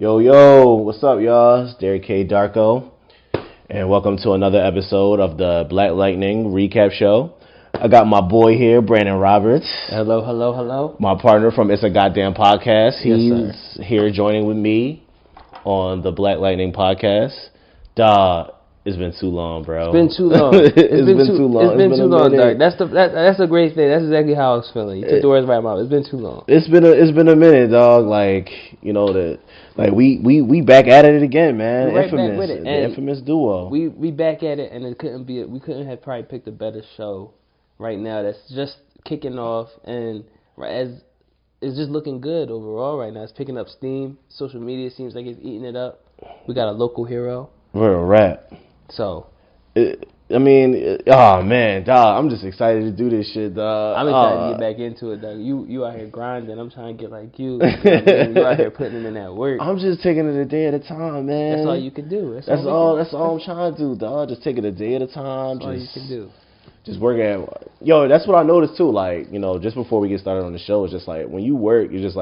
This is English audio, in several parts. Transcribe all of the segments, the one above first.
Yo, what's up, y'all? It's Derrick K Darko, and welcome to another episode of the Black Lightning Recap Show. I got my boy here, Brandon Roberts. Hello. My partner from It's a Goddamn Podcast. Yes, He's here joining with me on the Black Lightning Podcast. Dawg, it's been too long, bro. It's been too long. It's been too long, Dark. That's the great thing. That's exactly how I was feeling. You took the words right out. It's been too long. It's been a minute, dog. We back at it again, man. We're right back with it. The infamous duo. We back at it, and we couldn't have probably picked a better show right now. That's just kicking off, and as it's just looking good overall right now. It's picking up steam. Social media seems like it's eating it up. We got a local hero. We're a rap. So, oh man, dog, I'm just excited to do this shit, dog. I'm excited to get back into it, dog. You out here grinding. I'm trying to get like you. You out here putting in that work. I'm just taking it a day at a time, man. That's all you can do. That's all I'm trying to do, dog. Just take it a day at a time. That's all you can do. Just work at, that's what I noticed too. Like, just before we get started on the show, it's just like when you work, you're just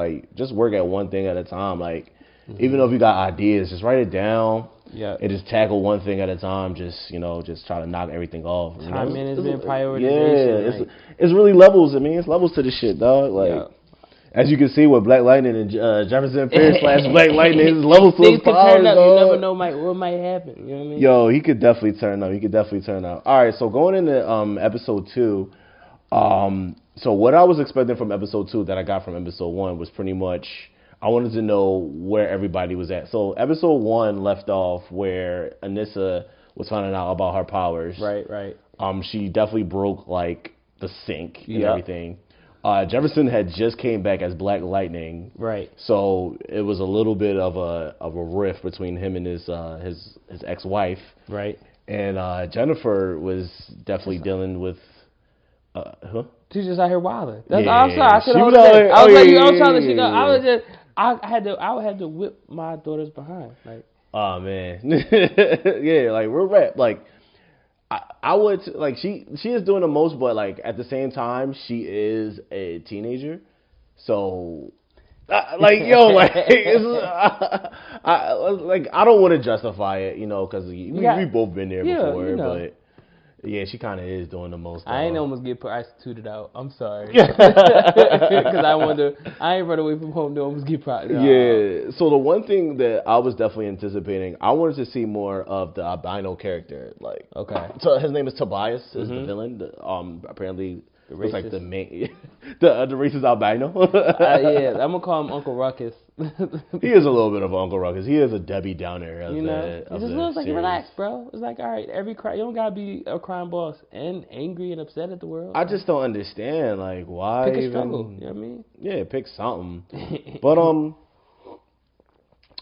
work at one thing at a time. Like, even though if you got ideas, just write it down. Yeah. And just tackle one thing at a time. Just try to knock everything off. Time management, prioritization. Yeah, it's really levels. I mean, it's levels to the shit, dog. Like, as you can see with Black Lightning and Jefferson Pierce / Black Lightning, it's levels to his powers, dog. You never know what might happen. You know what I mean? Yo, he could definitely turn up. All right, so going into episode 2, so what I was expecting from episode 2 that I got from episode 1 was pretty much, I wanted to know where everybody was at. So episode 1 left off where Anissa was finding out about her powers. Right. She definitely broke like the sink and everything. Jefferson had just came back as Black Lightning. Right. So it was a little bit of a rift between him and his ex-wife. Right. And Jennifer was definitely dealing with She's just out here wilding. That's yeah, I'm sorry. I should have said. I was trying to let you know. I was just. I had to whip my daughter's behind. Like, oh man, yeah, like we're rap. Like, I would like she is doing the most, but like at the same time, she is a teenager. So, I don't want to justify it, because we both been there before, but. Yeah, she kind of is doing the most. I ain't almost get prostituted out. I'm sorry. Because I ain't run away from home to almost get prostituted out. Yeah. So the one thing that I was definitely anticipating, I wanted to see more of the albino character. Like, okay. So his name is Tobias, is the villain. Apparently, looks like the main, the racist albino. Yeah, I'm gonna call him Uncle Ruckus. He is a little bit of Uncle Ruckus. He is a Debbie Downer. He just looks like, relax, bro. It's like, all right, you don't gotta be a crime boss and angry and upset at the world. I just don't understand, like, why pick a struggle. You know what I mean? Yeah, pick something. But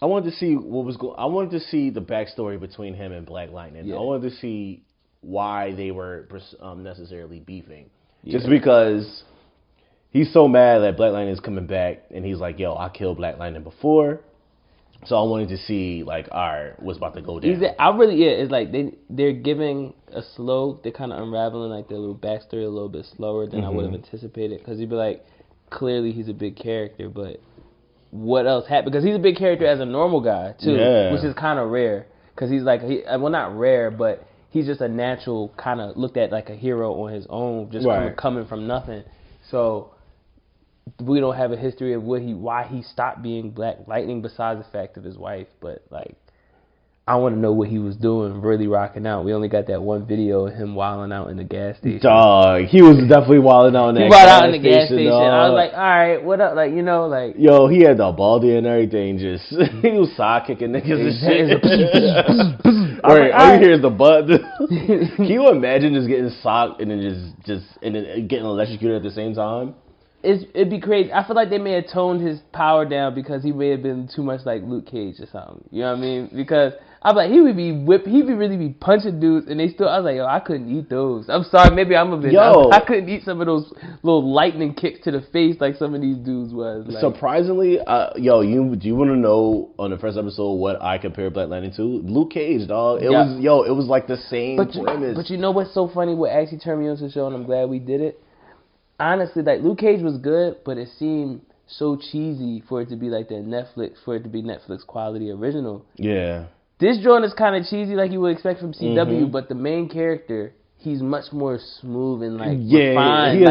I wanted to see I wanted to see the backstory between him and Black Lightning. I wanted to see why they were necessarily beefing. Just because he's so mad that Black Lightning is coming back, and he's like, yo, I killed Black Lightning before. So I wanted to see, like, all right, what's about to go down. It's like they're giving they're kind of unraveling, like, their little backstory a little bit slower than I would have anticipated. Because you'd be like, clearly he's a big character, but what else happened? Because he's a big character as a normal guy, too, which is kind of rare. Because he's like, well, not rare, but he's just a natural, kind of looked at like a hero on his own, just coming from nothing. So we don't have a history of why he stopped being Black Lightning besides the fact of his wife. But like, I want to know what he was doing, really rocking out. We only got that one video of him wilding out in the gas station. Dog, he was definitely wilding out in that gas station. I was like, all right, what up? Like, like. Yo, he had the baldy and everything. Just he was sidekicking niggas and shit. All you hear is the butt. Can you imagine just getting socked and then and then getting electrocuted at the same time? It'd be crazy. I feel like they may have toned his power down because he may have been too much like Luke Cage or something. You know what I mean? Because I'm like, he would really be punching dudes, and I was like, yo, I couldn't eat those. I'm sorry, maybe I'm a bit. I couldn't eat some of those little lightning kicks to the face like some of these dudes was. Like, surprisingly, do you want to know on the first episode what I compared Black Lightning to? Luke Cage, dog. It was like the same premise. But you know what's so funny? What actually turned me on to the show, and I'm glad we did it. Honestly, like, Luke Cage was good, but it seemed so cheesy for it to be like Netflix quality original. Yeah. This joint is kind of cheesy like you would expect from CW, but the main character, he's much more smooth and like refined. He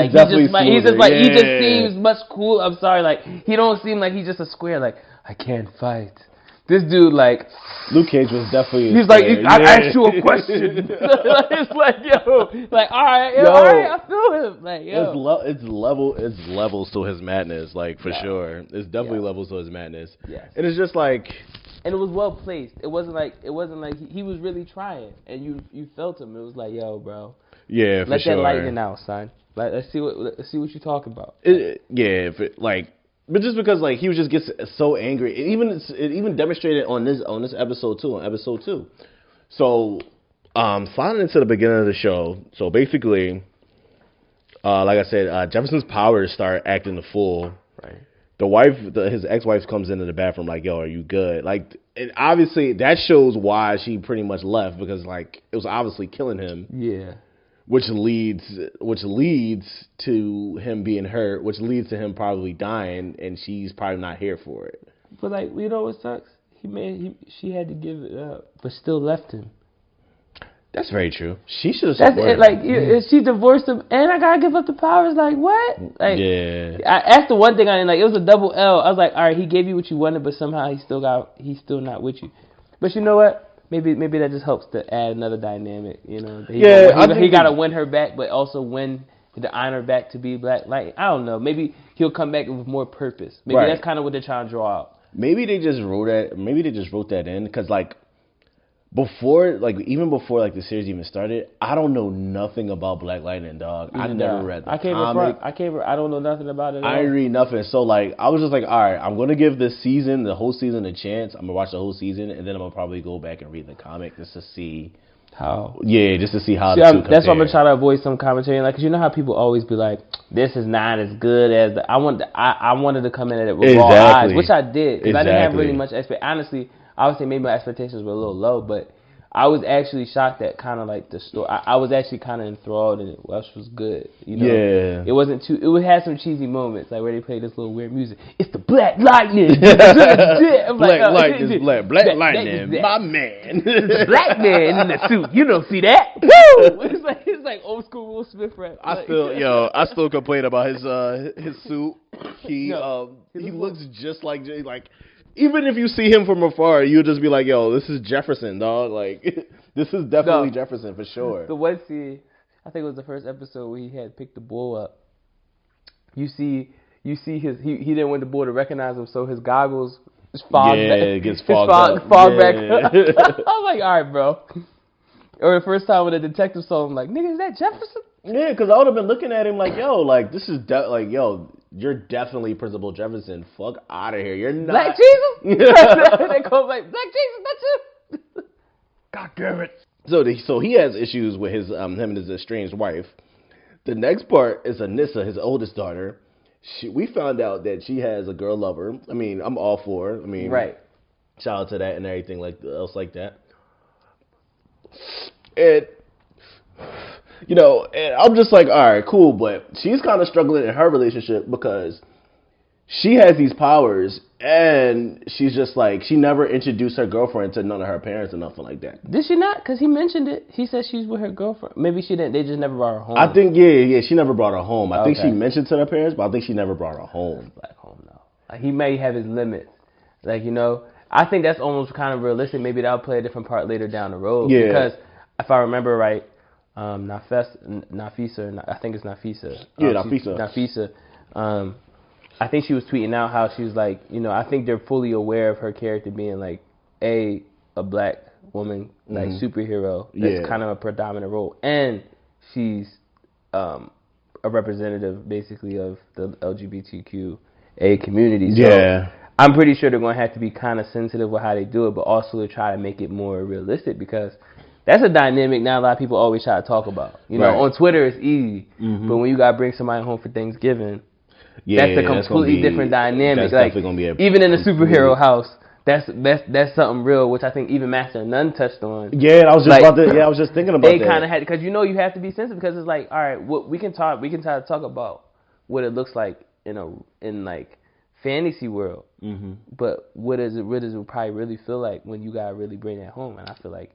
just seems much cool. I'm sorry, like he don't seem like he's just a square. Like I can't fight. This dude, like Luke Cage was definitely. He's like, I asked you a question. It's like, yo, like all right, I feel him. Like, yo, it's levels to his madness, like for sure. It's definitely levels to his madness. Yes. And it's just like. And it was well placed. It wasn't like he was really trying, and you felt him. It was like, yo, bro. Yeah, for sure. Let that lightning out, son. Like, let's see what you're talking about. But just because like he was just gets so angry, it even demonstrated on this episode too, on episode 2. So, sliding into the beginning of the show. So basically, like I said, Jefferson's powers start acting the fool. Right. The wife, his ex-wife comes into the bathroom like, yo, are you good? Like, and obviously that shows why she pretty much left, because like it was obviously killing him. Yeah. Which leads to him being hurt, which leads to him probably dying, and she's probably not here for it. But like, you know what sucks? She had to give it up, but still left him. That's very true. She should have supported him. Like, she divorced him, and I gotta give up the powers. Like, what? Like, that's the one thing I didn't like. It was a double L. I was like, all right, he gave you what you wanted, but somehow he's still not with you. But you know what? Maybe that just helps to add another dynamic. You know, he gotta win her back, but also win to honor her back to be black. Like, I don't know. Maybe he'll come back with more purpose. Maybe that's kind of what they're trying to draw out. Maybe they just wrote that in because like. Even before the series even started, I don't know nothing about Black Lightning, dog. I never read the comic. I don't know nothing about it. I didn't read nothing. So I was just like, all right, I'm gonna give the whole season a chance. I'm gonna watch the whole season, and then I'm gonna probably go back and read the comic just to see how. Yeah, just to see how. That's why I'm gonna try to avoid some commentary, because you know how people always be like, this is not as good as I wanted to come in at it with raw eyes, which I did because I didn't have really much honestly. I would say maybe my expectations were a little low, but I was actually shocked at kind of like the story. I was actually kind of enthralled in it, which was good. You know? Yeah. It wasn't too. It had some cheesy moments, like where they played this little weird music. It's the Black Lightning. Black Lightning, my man. The black man in the suit. You don't see that? Woo! It's like old school Will Smith rap. I still complain about his suit. He looks just like. Even if you see him from afar, you'll just be like, yo, this is Jefferson, dog. Like, this is definitely Jefferson for sure. The one scene, I think it was the first episode where he had picked the bull up. You see he didn't want the bull to recognize him, so his goggles fogged back. Yeah, it gets fogged back up. I was like, all right, bro. Or the first time when the detective saw him, like, nigga, is that Jefferson? Yeah, because I would have been looking at him like, yo, like, this is, you're definitely Principal Jefferson. Fuck out of here. You're not. Black Jesus? They call him like, Black Jesus, that's you. God damn it. So he has issues with him and his estranged wife. The next part is Anissa, his oldest daughter. We found out that she has a girl lover. I mean, I'm all for her. I mean, right. Shout out to that and everything else like that. And I'm just like, all right, cool, but she's kind of struggling in her relationship because she has these powers, and she's just like, she never introduced her girlfriend to none of her parents or nothing like that. Did she not? Because he mentioned it. He said she's with her girlfriend. Maybe she didn't. They just never brought her home. I think, yeah, she never brought her home. I think she mentioned to her parents, but I think she never brought her home. Back home, no. Like, he may have his limits. I think that's almost kind of realistic. Maybe that'll play a different part later down the road. Yeah. Because if I remember right, Nafisa, I think it's Nafisa. Yeah, Nafisa. I think she was tweeting out how she was like, I think they're fully aware of her character being like a black woman, like superhero. That's kind of a predominant role, and she's a representative basically of the LGBTQA community. So I'm pretty sure they're going to have to be kind of sensitive with how they do it, but also to try to make it more realistic, because that's a dynamic now a lot of people always try to talk about. On Twitter it's easy, but when you got to bring somebody home for Thanksgiving, that's a completely different dynamic. Like, even in a superhero house, that's something real, which I think even Master and None touched on. Yeah, I was just thinking about that. They kind of had, because you have to be sensitive, because it's like, all right, we can try to talk about what it looks like in like fantasy world. Mm-hmm. But what does it probably really feel like when you gotta really bring that home? And I feel like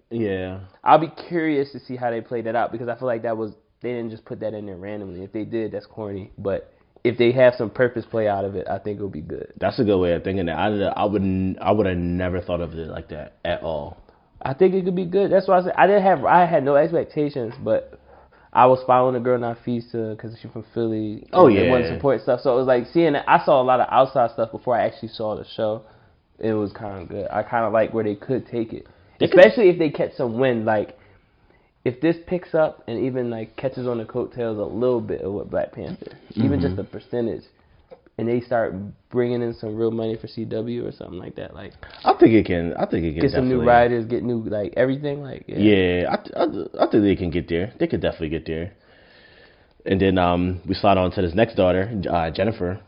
I'll be curious to see how they play that out, because I feel like they didn't just put that in there randomly. If they did, that's corny. But if they have some purpose play out of it, I think it'll be good. That's a good way of thinking that. I would have never thought of it like that at all. I think it could be good. That's why I said I had no expectations, but I was following a girl Nafisa because she's from Philly. Oh yeah, and wanted to support stuff. So it was like seeing it. I saw a lot of outside stuff before I actually saw the show. It was kind of good. I kind of like where they could take it, especially if they catch some wind. Like if this picks up and even like catches on the coattails a little bit of what Black Panther, even just a percentage, and they start bringing in some real money for CW or something like that. Like I think it can get some new writers, get new like everything. Like I think they can get there. They could definitely get there. And then we slide on to this next daughter, Jennifer.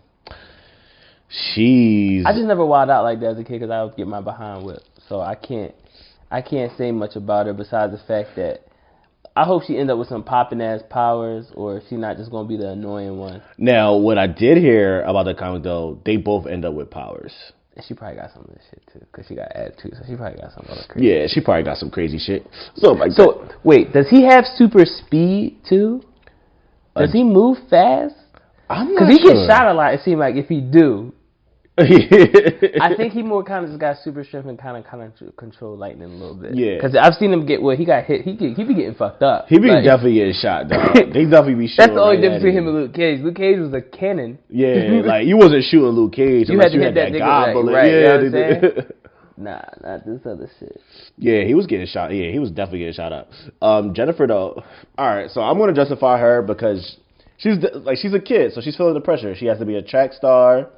I just never wild out like that as a kid because I would get my behind whipped. So I can't say much about her besides the fact that I hope she ends up with some popping ass powers, or if she's not just gonna be the annoying one. Now, what I did hear about the comic though, they both end up with powers. And she probably got some of this shit too, cause she got attitude, so she probably got some other crazy. Yeah, she probably got some crazy shit. So wait, does he have super speed too? Does he move fast? I'm not sure. Cause he gets shot a lot. It seems like if he do. I think he more kind of just got super strength and kind of control lightning a little bit. Yeah, because I've seen him get he got hit. He be getting fucked up. He be definitely getting shot. Dog. They definitely be shooting. That's the only difference between him and Luke Cage. Luke Cage was a cannon. Yeah, like you wasn't shooting Luke Cage. You had to hit that guy bullet. Right, yeah, you know what I'm saying? Nah, not this other shit. Yeah, he was getting shot. Yeah, he was definitely getting shot up. Jennifer though. All right, so I'm gonna justify her because she's a kid, so she's feeling the pressure. She has to be a track star.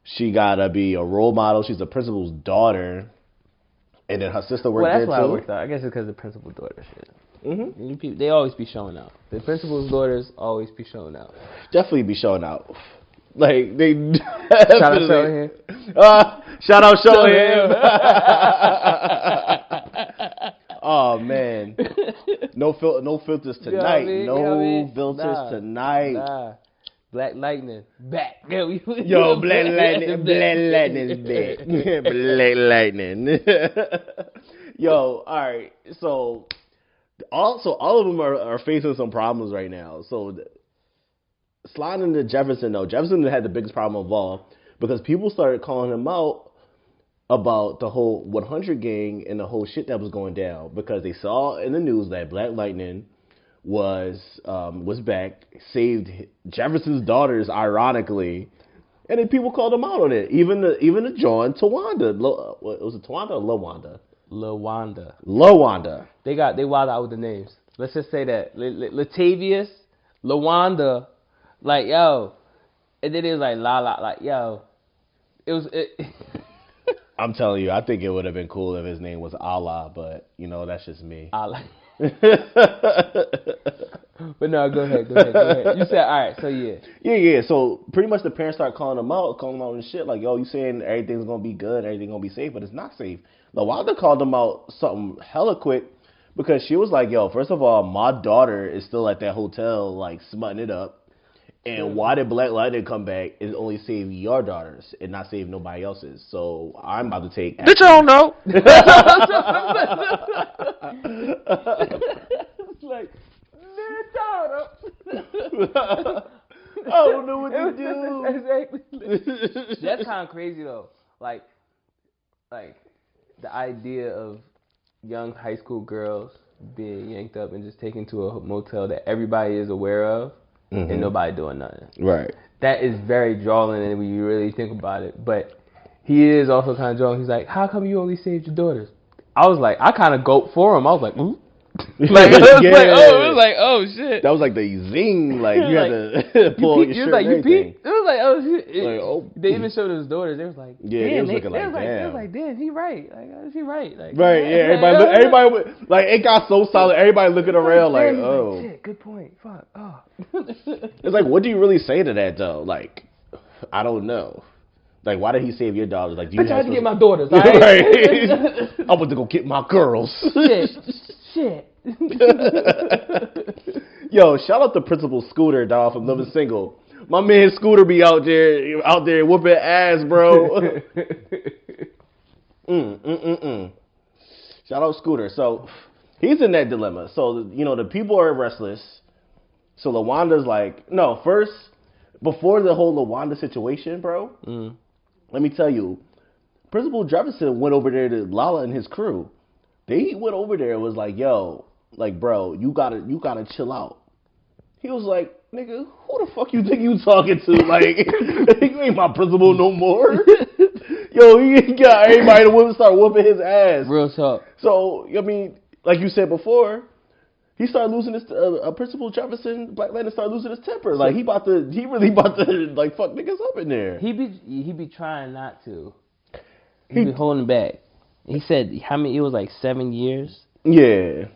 She gotta be a role model. She's the principal's daughter, and then her sister worked there too. Well, that's why it worked out. I guess it's because the principal's daughter shit. Mm-hmm. They always be showing out. The principal's daughters always be showing out. Definitely be showing out. Like they. Shout out Show him. Shout out Show him. Oh man, no filters tonight. No filters tonight. Nah. Black Lightning back. Yo, Black Lightning is back. Black Lightning. Yo, all right. So all of them are facing some problems right now. So sliding into Jefferson though, Jefferson had the biggest problem of all because people started calling him out about the whole 100 gang and the whole shit that was going down because they saw in the news that Black Lightning was back, saved Jefferson's daughters, ironically, and then people called him out on it. Even the John Tawanda, was it Tawanda or Lawanda? Lawanda. They wild out with the names. Let's just say that Latavius, Lawanda, like yo, and then it was like like yo, it was. I'm telling you, I think it would have been cool if his name was Allah, but that's just me. Allah. But no, go ahead. You said all right, so yeah. So pretty much the parents start calling them out and shit. Like, yo, you saying everything's gonna be good, everything's gonna be safe, but it's not safe. LaWanda called them out something hella quick because she was like, yo, first of all, my daughter is still at that hotel, like smutting it up. And why did Black Lightning come back and only save your daughters and not save nobody else's? So I'm about to take action. Bitch, I don't know. It's like, I don't know what to do. Exactly. That's kind of crazy though. Like the idea of young high school girls being yanked up and just taken to a motel that everybody is aware of. Mm-hmm. And nobody doing nothing. Right. That is very drawing and when you really think about it. But he is also kind of drawing. He's like, how come you only saved your daughters? I was like, I kind of gulped for him. I was like, ooh. It was like, oh shit. That was like the zing, like you had to pull your shirt. You peeped. It was like, oh shit. They even showed his daughters. They was like, yeah, damn, they was looking like, damn. They was like, damn, he right. Like, is he right? Like, right, yeah. Everybody, like it got so solid. Everybody looking around like, oh, like, shit, good point. Fuck. Oh. It's like, what do you really say to that though? Like, I don't know. Like, why did he save your daughters? Like, do you have to get my daughters? Right? I went to go get my girls. Shit. Yo, shout out to Principal Scooter, dog, from Living Single. My man Scooter be out there whooping ass, bro. Shout out Scooter. So he's in that dilemma. So the people are restless. So LaWanda's like, no, first before the whole LaWanda situation, bro. Let me tell you, Principal Jefferson went over there to Lala and his crew. They went over there and was like, yo, like, bro, you gotta chill out. He was like, nigga, who the fuck you think you talking to? Like, you ain't my principal no more. Yo, he got everybody to start whooping his ass. Real talk. So, I mean, like you said before, he started losing his, Principal Jefferson, Black Lantern started losing his temper. Like, he really about to, like, fuck niggas up in there. He be trying not to. He be holding back. He said, how many, it was like 7 years? Yeah.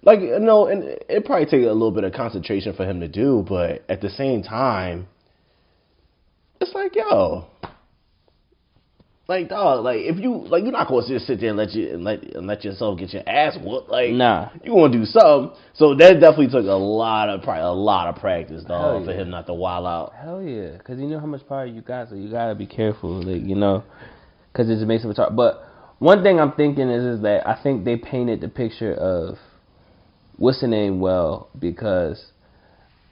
Like, no, and it probably take a little bit of concentration for him to do, but at the same time, it's like, yo, like, dog, like, if you, like, you're not going to just sit there and let yourself get your ass whooped. Like, nah, you going to do something. So that definitely took a lot of practice, dog, for him not to wild out. Hell yeah, because you know how much power you got, so you got to be careful, like, because it just makes it hard. But one thing I'm thinking is that I think they painted the picture of what's the name well because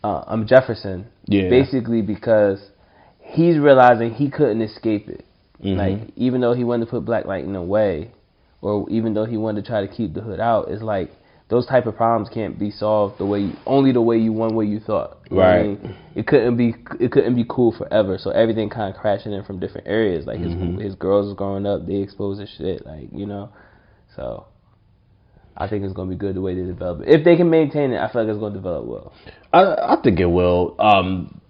I'm Jefferson. Yeah. Basically because he's realizing he couldn't escape it. Like, even though he wanted to put Black Lightning away, or even though he wanted to try to keep the hood out, it's like those type of problems can't be solved only the way you thought. Right. I mean? It couldn't be cool forever. So everything kind of crashing in from different areas. Like his girls was growing up, they exposed his shit. Like, So I think it's gonna be good the way they develop it. If they can maintain it, I feel like it's gonna develop well. I think it will.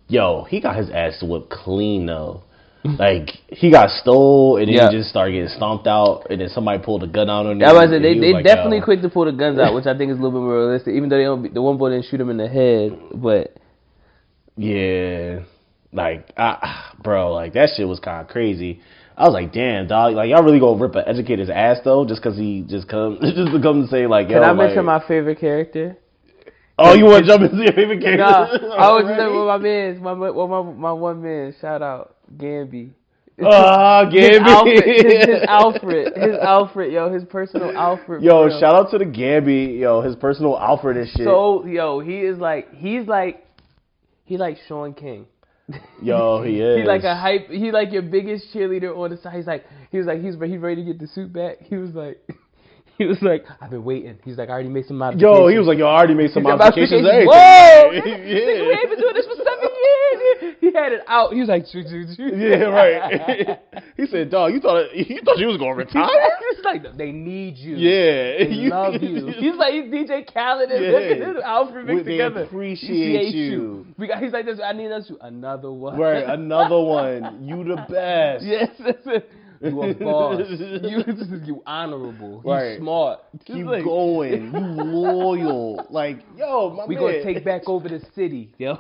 Yo, he got his ass whipped clean though. Like, he got stole and then he just started getting stomped out, and then somebody pulled a gun out on him. That was it. They like, definitely quick to pull the guns out, which I think is a little bit more realistic. Even though the one boy didn't shoot him in the head, but yeah, like, bro, like that shit was kind of crazy. I was like, damn, dog, like y'all really gonna rip an educator's ass though, just because he just come to say like, yo. Can I mention my favorite character? Oh, you want to jump into your favorite character? Nah, I was just with my one man. Shout out Gamby. Gamby. His Alfred, yo, his personal Alfred. Yo, shout out to the Gamby, yo, his personal Alfred and shit. So, yo, he's like Sean King. Yo, he is. He like your biggest cheerleader on the side. He's ready to get the suit back. He was like, I've been waiting. He's like, I already made some modifications. Yo, he was like, I already made some modifications. Whoa! We ain't been doing this for 7 years. He had it out. He was like, yeah, right. He said, dog, you thought you was gonna retire? It's like, they need you. Yeah, they love you. He's like, he's DJ Khaled and Alfred mixed together. Appreciate you. He's like, I need another one. Right, another one. You the best. Yes, that's it. You a boss. You honorable. Right. You smart. Keep going. You loyal. Like, yo, my man. We gonna take back over the city, yo.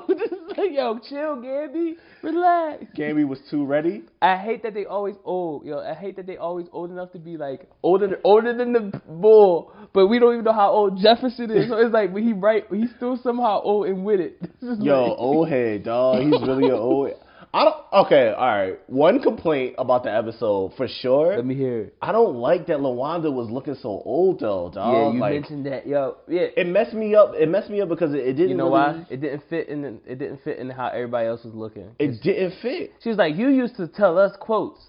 Yo, chill, Gamby. Relax. Gamby was too ready. I hate that they always old, yo. I hate that they always old enough to be like older than the bull, but we don't even know how old Jefferson is. So it's like when he's still somehow old and with it. Yo, old head, dog. He's really an old. Okay, all right. One complaint about the episode for sure. Let me hear it. I don't like that LaWanda was looking so old though, dog. Yeah, you mentioned that, yo. Yeah, it messed me up. It messed me up because it didn't. You know why? It didn't fit in how everybody else was looking. It didn't fit. She was like, you used to tell us quotes.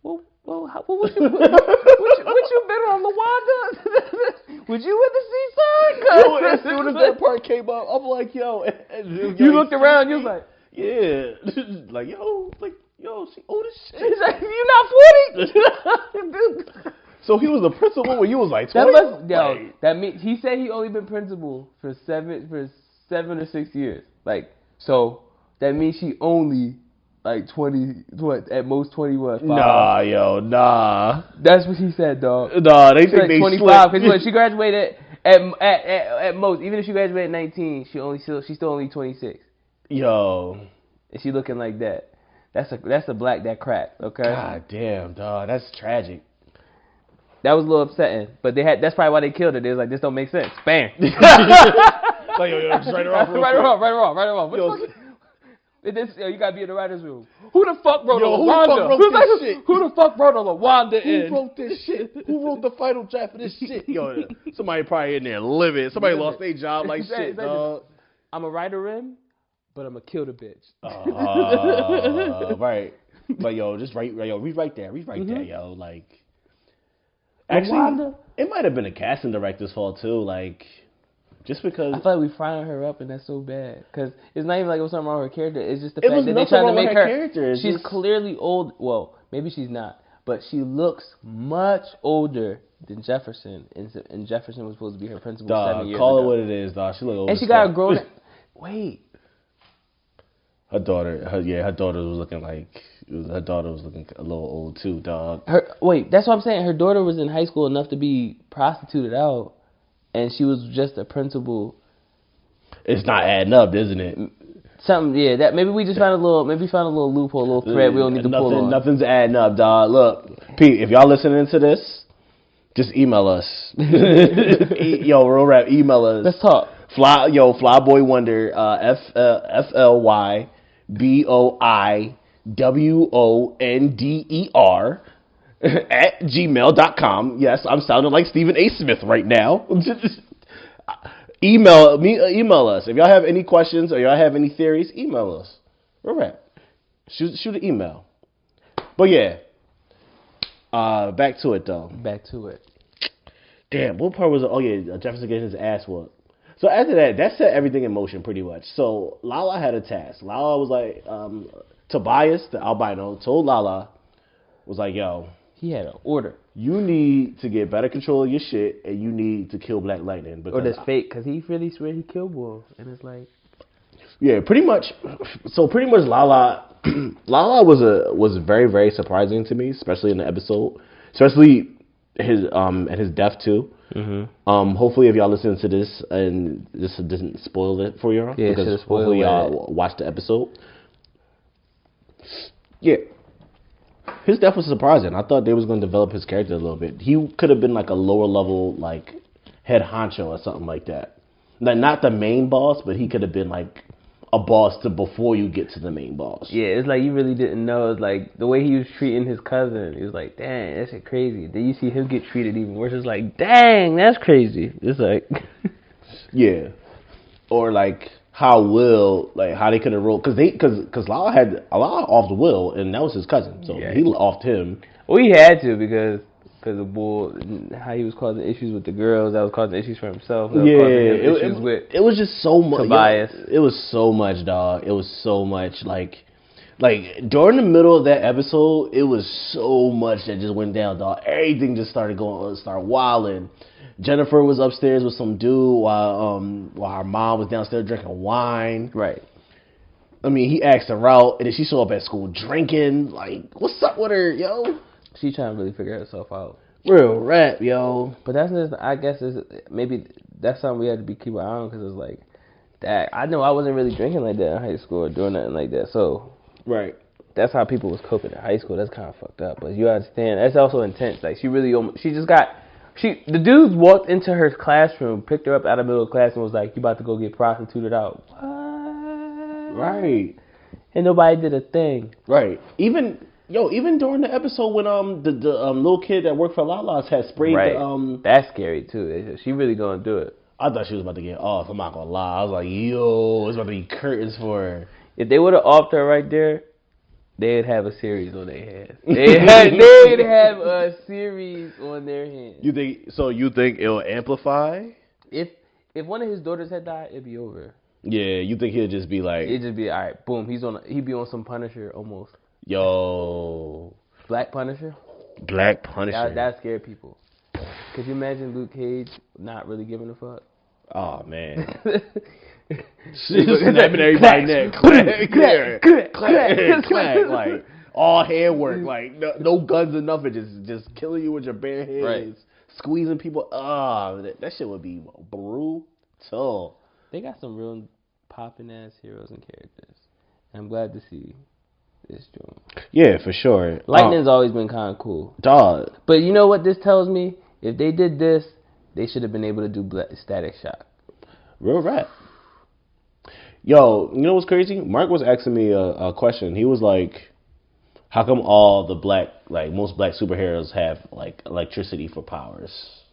Well, what you been on, LaWanda? Was you with the seaside? Yo, as soon as that part came up, I'm like, yo. You looked around, you was like. Yeah, like she old as shit. She's like, you not 40? So he was the principal when you was like 20? That means he said he only been principal for 7 or 6 years. Like, so that means she only like 20, at most 21. Nah. That's what he said, dog. Nah, they think like they 25 because she graduated at most. Even if she graduated at 19, she's still only 26. Yo, and she looking like that. That's a black that cracked. Okay. God damn, dog. That's tragic. That was a little upsetting, but that's probably why they killed her. They was like, this don't make sense. Bam. Like, yo, just write her off. Write her off. You gotta be in the writer's room. Who the fuck wrote Yo, LaWanda? Who the fuck wrote LaWanda in? Who wrote this shit? Who wrote the final draft of this shit? Yo, somebody probably in there living. Somebody lost their job like shit, dog. I'm a writer in, but I'm gonna kill the bitch. Right. But yo, just rewrite that, yo. Like, actually, it might have been a casting director's fault too. Like, just because I feel like we frying her up, and that's so bad. Because it's not even like it was something wrong with her character. It's just the fact that they trying to make her. Character. She's clearly old. Well, maybe she's not, but she looks much older than Jefferson. And Jefferson was supposed to be her principal 7 years ago. Call it what it is, dog. She look old. And she got a grown. Wait. Her daughter was looking like her daughter was looking a little old too, dog. That's what I'm saying. Her daughter was in high school enough to be prostituted out, and she was just a principal. It's not adding up, isn't it? Something, yeah. That maybe we just found a little loophole, a little thread we don't need to pull on. Nothing's adding up, dog. Look, Pete, if y'all listening to this, just email us. Yo, Real Rap, email us. Let's talk. Flyboy Wonder, FLYBOIWONDER at gmail.com. Yes, I'm sounding like Stephen A. Smith right now. Email us. If y'all have any questions or y'all have any theories, email us. Real Rap. Shoot an email. But yeah. Back to it though. Back to it. Damn, what part was it? Oh yeah, Jefferson getting his ass whooped. So after that set everything in motion pretty much. So Lala had a task. Lala was like, Tobias, the albino, told Lala, was like, yo. He had an order. You need to get better control of your shit, and you need to kill Black Lightning. Or that's fake, because he really swear he killed Wolf. And it's like. Yeah, pretty much. So pretty much Lala was very, very surprising to me, especially in the episode. Especially his death too. Mm-hmm. Hopefully, if y'all listen to this and this doesn't spoil it for y'all, yeah, because hopefully y'all watch the episode. Yeah, his death was surprising. I thought they was going to develop his character a little bit. He could have been like a lower level, like head honcho or something like that. Like not the main boss, but he could have been like a boss to before you get to the main boss. Yeah, it's like you really didn't know. It's like the way he was treating his cousin. He was like, dang, that shit crazy. Then you see him get treated even worse. It's like, dang, that's crazy. It's like, yeah, or like how they could have rolled because Lala had a lot off the Will, and that was his cousin, so he offed him. Well, he had to because of Bull, how he was causing issues with the girls, that was causing issues for himself. It was just so much. Tobias. It was so much, dog. It was so much. Like during the middle of that episode, it was so much that just went down, dog. Everything just started wilding. Jennifer was upstairs with some dude while her mom was downstairs drinking wine. Right. I mean, he asked her out, and then she showed up at school drinking. Like, what's up with her, yo? She trying to really figure herself out. Real rap, yo. But that's just, I guess, maybe that's something we had to keep an eye on, because it's like, that I know I wasn't really drinking like that in high school or doing nothing like that. So, right. That's how people was coping in high school. That's kind of fucked up. But you understand, that's also intense. Like, the dude walked into her classroom, picked her up out of the middle of the class, and was like, you about to go get prostituted out. What? Right. And nobody did a thing. Right. Even during the episode when the little kid that worked for Lala's had sprayed the That's scary too. She really gonna do it. I thought she was about to get off. I'm not gonna lie. I was like, yo, it's about to be curtains for her. If they would have offed her right there, they'd have a series on their hands. They'd have a series on their hands. You think it'll amplify? If one of his daughters had died, it'd be over. Yeah, you think he'll just be like... It'd just be, all right, boom, he'd be on some Punisher almost. Yo. Black Punisher? Black Punisher. That scared people. Could you imagine Luke Cage not really giving a fuck? Oh, man. She's snapping everybody's neck. Clack. Like, all hand work. Like, no guns or nothing. Just killing you with your bare hands. Right. Squeezing people. That shit would be brutal. They got some real popping ass heroes and characters. I'm glad to see this joint. Yeah, for sure. Lightning's always been kind of cool. Dog. But you know what this tells me? If they did this, they should have been able to do Static Shock. Real rap. Yo, you know what's crazy? Mark was asking me a question. He was like, how come all the most black superheroes have, like, electricity for powers?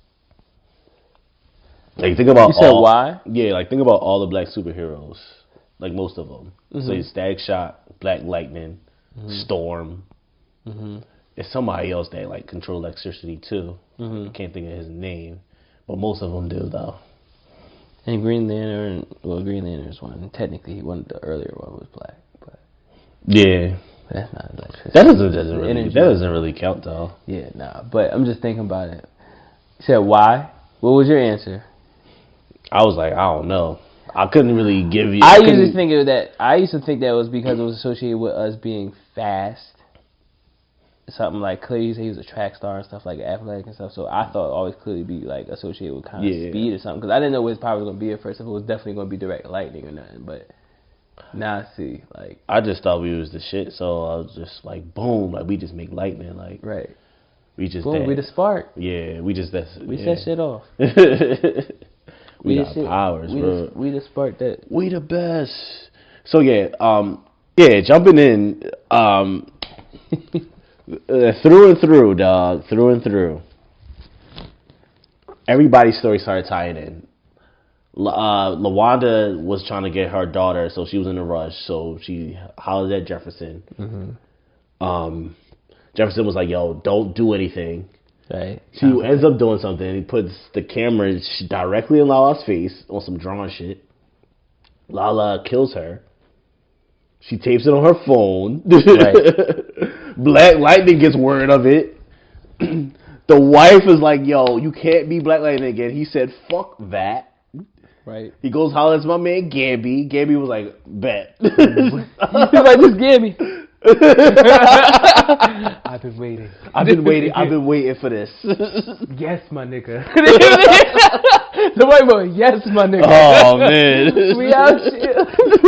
Like, think about You said why? Yeah, like, think about all the black superheroes. Like, most of them. Mm-hmm. So, Static Shock, Black Lightning, Storm. Mm-hmm. There's somebody else that, like, control electricity, too. Mm-hmm. I can't think of his name. But most of them do, though. And Green Lantern is one. Technically, the earlier one was black. But yeah. That's not electricity. That doesn't really count, though. Yeah, nah. But I'm just thinking about it. You said why? What was your answer? I was like, I don't know. I couldn't really give you. I used to think that was because it was associated with us being fast. Something like clearly, he was a track star and stuff like athletic and stuff. So I thought always clearly be like associated with kind of speed or something. Because I didn't know what his power was gonna be at first. If it was definitely gonna be direct lightning or nothing. But now I see, like, I just thought we was the shit. So I was just like, boom, like we just make lightning, like right. We just boom, we the spark. Yeah, we just we set shit off. we got powers, bro. We the spark that. We the best. So jumping in, through and through, dog, through and through. Everybody's story started tying in. LaWanda was trying to get her daughter, so she was in a rush. So she hollered at Jefferson. Mm-hmm. Jefferson was like, "Yo, don't do anything." Right. She ends up doing something. He puts the camera directly in Lala's face on some drawn shit. Lala kills her. She tapes it on her phone. Right. Black Lightning gets word of it. The wife is like, "Yo, you can't be Black Lightning again." He said, "Fuck that." Right. He goes holler at my man Gamby. Gamby was like, "Bet." He's like, "This Gamby." I've been waiting. I've been waiting for this. Yes, my nigga. The white boy, yes, my nigga. Oh man, we out here.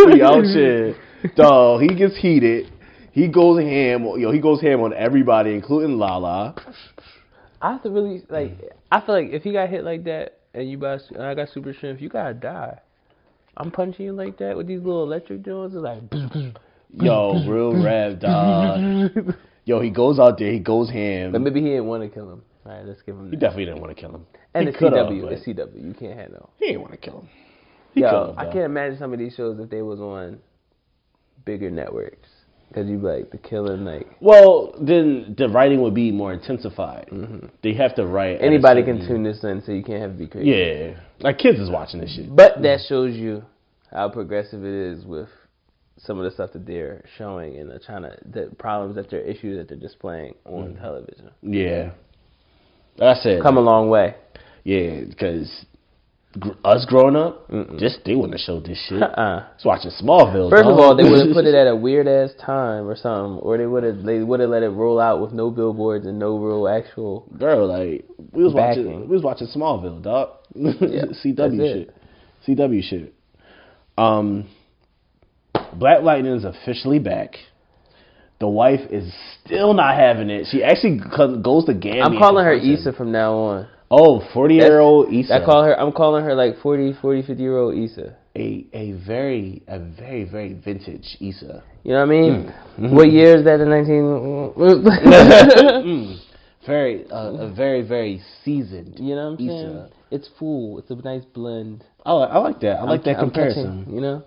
We out here. Dog, he gets heated. He goes ham. He goes ham on everybody, including Lala. I have to really I feel like if he got hit like that and I got super strength, you gotta die. I'm punching you like that with these little electric joints. It's like. Yo, real rev, dog. Yo, he goes out there, he goes ham. But maybe he didn't want to kill him. All right, let's give him that. He definitely didn't want to kill him. And it's CW, you can't handle. He didn't want to kill him. I can't imagine some of these shows if they was on bigger networks. Because you'd be like, the killing, like... Well, then the writing would be more intensified. Mm-hmm. They have to write... Anybody can tune this in, so you can't have to be crazy. Yeah. Like, kids is watching this shit. But that shows you how progressive it is with some of the stuff that they're showing and the problems that they're issues that they're displaying on television. Yeah. That's it. Come a long way. Yeah, because us growing up, they wouldn't have showed this shit. Just watching Smallville. First of all, they would have put it at a weird ass time or something, or they would have let it roll out with no billboards and no real actual. Girl, like we was watching Smallville, dog. Yep, CW shit. Black Lightning is officially back. The wife is still not having it. She actually goes to Gammy. I'm calling her Issa from now on. Oh, 40-year-old Issa. I'm calling her like 40, 50-year-old Issa. A very, very vintage Issa. You know what I mean? Mm-hmm. What year is that in 19... very, very seasoned. You know what I'm Issa. saying? It's full. It's a nice blend. I like that. I like that comparison. Catching, you know?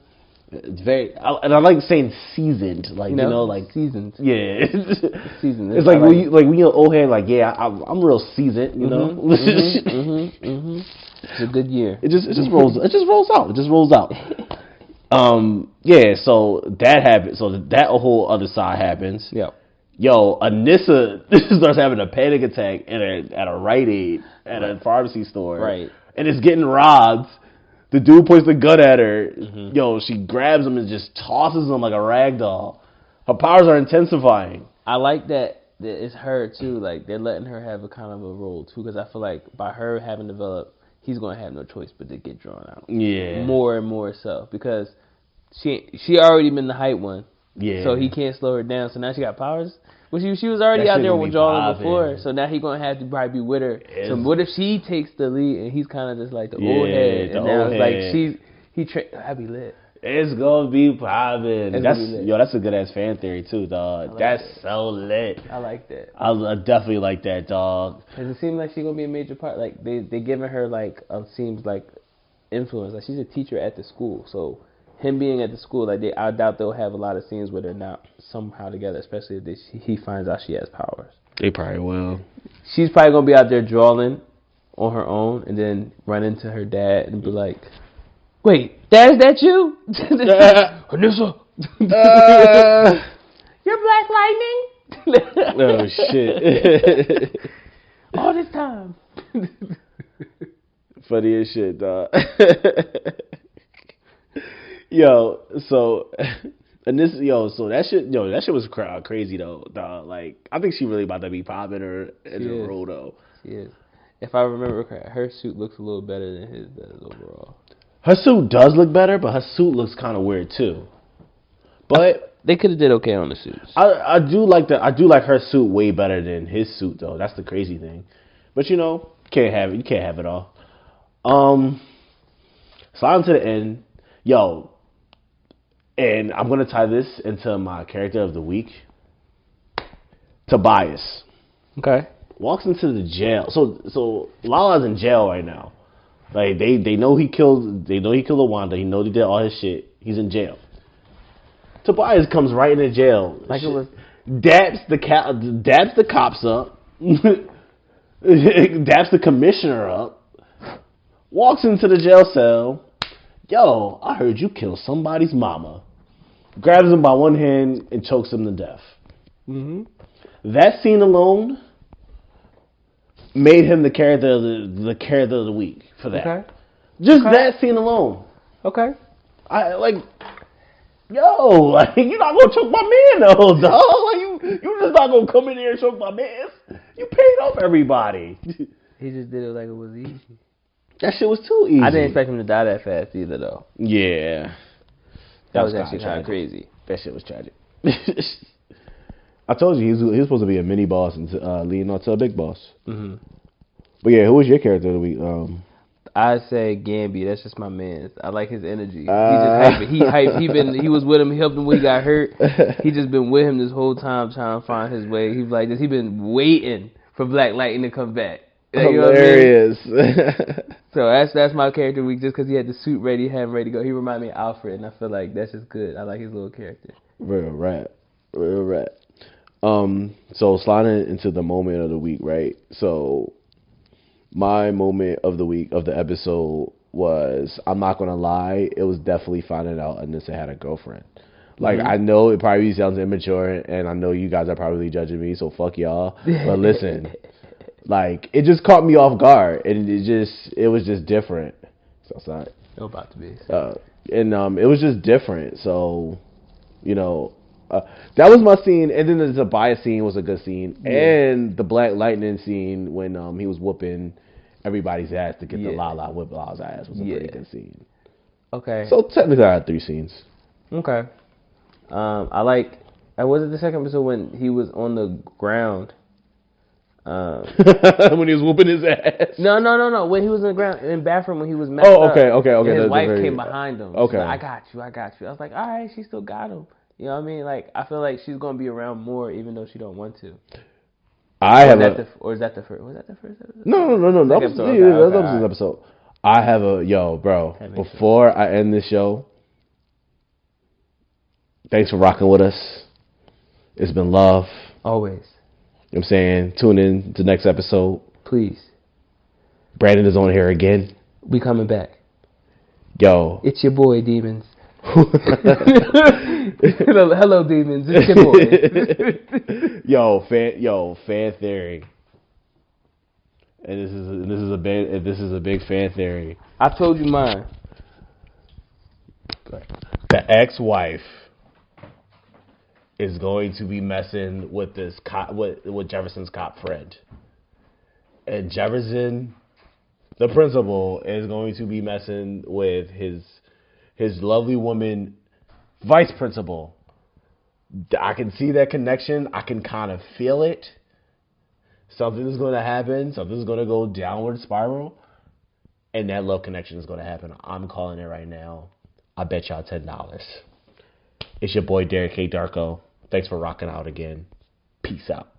It's very, and I like saying seasoned, like like seasoned. Yeah, seasoned. It's like when you're old head, like I'm real seasoned, you know. It's a good year. It just rolls out. Yeah. So that happens. So that whole other side happens. Yeah. Yo, Anissa starts having a panic attack at a Rite Aid at a pharmacy store. Right. And it's getting robbed. The dude points the gun at her. Mm-hmm. Yo, she grabs him and just tosses him like a rag doll. Her powers are intensifying. I like that it's her, too. Like, they're letting her have a kind of a role, too, because I feel like by her having developed, he's going to have no choice but to get drawn out. Yeah. More and more so, because she already been the hype one. Yeah. So he can't slow her down. So now she got powers. Well, she was already out there with drawing before, so now he's going to have to probably be with her. So what if she takes the lead and he's kind of just like the old head? And now it's like I'd be lit. It's gonna be poppin'. That's a good ass fan theory too, dog. That's so lit. I like that. I definitely like that, dog. Cause it seems like she's gonna be a major part. Like they giving her like seems like influence. Like she's a teacher at the school, so him being at the school, like I doubt they'll have a lot of scenes where they're not somehow together, especially if he finds out she has powers. They probably will. She's probably gonna be out there drawing on her own, and then run into her dad and be like, "Wait, Dad, is that you?" Anissa. You're Black Lightning. Oh shit! All this time. Funny as shit, dog. So that shit was crazy though, dog. Like, I think she really about to be popping her in the role though. She is. If I remember correct, her suit looks a little better than his does overall. Her suit does look better, but her suit looks kind of weird too. But they could have did okay on the suits. I do like her suit way better than his suit though. That's the crazy thing. But you can't have it all. Sliding to the end, and I'm gonna tie this into my character of the week. Tobias. Okay. Walks into the jail. So Lala's in jail right now. Like they know he killed Wanda. He know he did all his shit. He's in jail. Tobias comes right into jail. Like it was daps the cops up. Daps the commissioner up. Walks into the jail cell. Yo, I heard you killed somebody's mama. Grabs him by one hand and chokes him to death. Mm-hmm. That scene alone made him the character of the week for that. Okay. Just that scene alone. Okay. You're not gonna choke my man though, dog. Like you just not gonna come in here and choke my man. You paid off everybody. He just did it like it was easy. That shit was too easy. I didn't expect him to die that fast either, though. Yeah. That was actually kind of crazy. That shit was tragic. I told you he was supposed to be a mini boss and leading on to a big boss. Mm-hmm. But yeah, who was your character of the week? I say Gambi. That's just my man. I like his energy. He just hype. He hype. He was with him. He helped him when he got hurt. He just been with him this whole time trying to find his way. He's like this. He been waiting for Black Lightning to come back. Hilarious. You know what I mean? So that's my character week just because he had the suit ready, had him ready to go. He reminded me of Alfred, and I feel like that's just good. I like his little character. Real rat. So sliding into the moment of the week, right? So my moment of the week of the episode was, I'm not gonna lie, it was definitely finding out Anissa had a girlfriend. Like, I know it probably sounds immature, and I know you guys are probably judging me, so fuck y'all. But listen. Like, it just caught me off guard, and it was just different. So it's not. It's about to be. It was just different. So, that was my scene. And then the Tobias scene was a good scene, and the Black Lightning scene when he was whooping everybody's ass to get the Lala whip Lala's ass was a pretty good scene. Okay. So technically, I had 3 scenes. Okay. I like. Was it the second episode when he was on the ground? When he was whooping his ass. No. When he was in the ground in the bathroom when he was messed up. Okay. And his wife came behind him. Okay. Like, I got you. I was like, all right, she still got him. You know what I mean? Like, I feel like she's gonna be around more, even though she don't want to. Is that the first? Was that the first episode? No. That was the episode. I have bro. Before I end this show, thanks for rocking with us. It's been love. Always. You know what I'm saying? Tune in to the next episode. Please. Brandon is on here again. We coming back. Yo. It's your boy, Demons. Hello, Demons. It's your boy. Fan theory. And this is a big fan theory. I told you mine. The ex-wife is going to be messing with this with Jefferson's cop friend, and Jefferson, the principal, is going to be messing with his lovely woman, vice principal. I can see that connection. I can kind of feel it. Something is going to happen. Something's going to go downward spiral, and that love connection is going to happen. I'm calling it right now. I bet y'all $10. It's your boy Derrick K Darko. Thanks for rocking out again. Peace out.